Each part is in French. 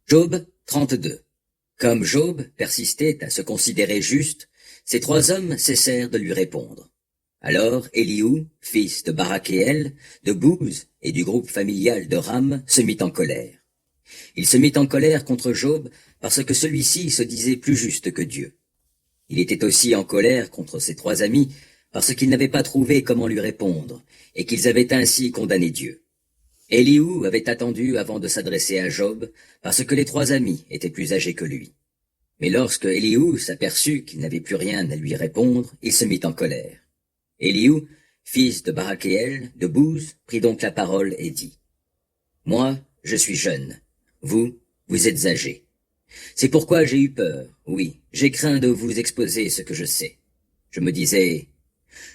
Job 32. Comme Job persistait à se considérer juste, ces trois hommes cessèrent de lui répondre. Alors Élihu, fils de Barakéel, de Bouz et du groupe familial de Ram, se mit en colère. Il se mit en colère contre Job parce que celui-ci se disait plus juste que Dieu. Il était aussi en colère contre ses trois amis parce qu'ils n'avaient pas trouvé comment lui répondre et qu'ils avaient ainsi condamné Dieu. Élihu avait attendu avant de s'adresser à Job, parce que les trois amis étaient plus âgés que lui. Mais lorsque Élihu s'aperçut qu'il n'avait plus rien à lui répondre, il se mit en colère. Élihu, fils de Barakéel, de Bouz, prit donc la parole et dit : « Moi, je suis jeune. Vous, vous êtes âgés. C'est pourquoi j'ai eu peur. Oui, j'ai craint de vous exposer ce que je sais. Je me disais,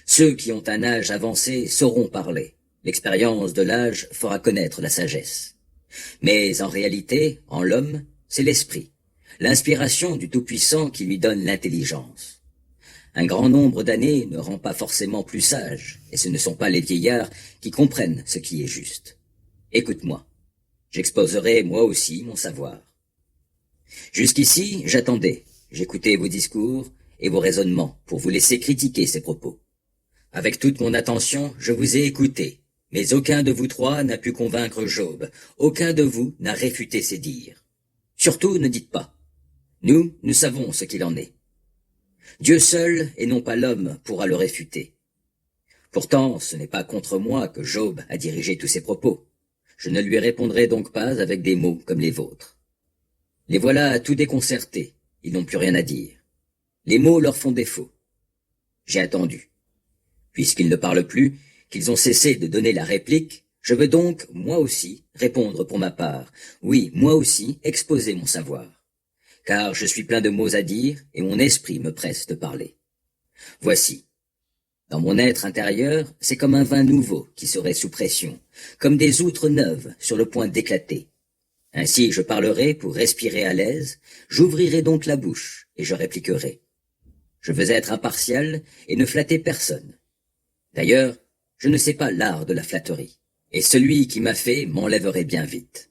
ceux qui ont un âge avancé sauront parler. L'expérience de l'âge fera connaître la sagesse. Mais en réalité, en l'homme, c'est l'esprit, l'inspiration du Tout-Puissant qui lui donne l'intelligence. Un grand nombre d'années ne rend pas forcément plus sage, et ce ne sont pas les vieillards qui comprennent ce qui est juste. Écoute-moi, j'exposerai moi aussi mon savoir. Jusqu'ici, j'attendais, j'écoutais vos discours et vos raisonnements pour vous laisser critiquer ces propos. Avec toute mon attention, je vous ai écouté. Mais aucun de vous trois n'a pu convaincre Job, aucun de vous n'a réfuté ses dires. Surtout ne dites pas. Nous savons ce qu'il en est. Dieu seul, et non pas l'homme, pourra le réfuter. Pourtant, ce n'est pas contre moi que Job a dirigé tous ses propos. Je ne lui répondrai donc pas avec des mots comme les vôtres. Les voilà tout déconcertés, ils n'ont plus rien à dire. Les mots leur font défaut. J'ai attendu. Puisqu'ils ne parlent plus, qu'ils ont cessé de donner la réplique, je veux donc, moi aussi, répondre pour ma part. Oui, moi aussi, exposer mon savoir. Car je suis plein de mots à dire, et mon esprit me presse de parler. Voici. Dans mon être intérieur, c'est comme un vin nouveau qui serait sous pression, comme des outres neuves sur le point d'éclater. Ainsi je parlerai pour respirer à l'aise, j'ouvrirai donc la bouche, et je répliquerai. Je veux être impartial et ne flatter personne. D'ailleurs, je ne sais pas l'art de la flatterie, et celui qui m'a fait m'enlèverait bien vite.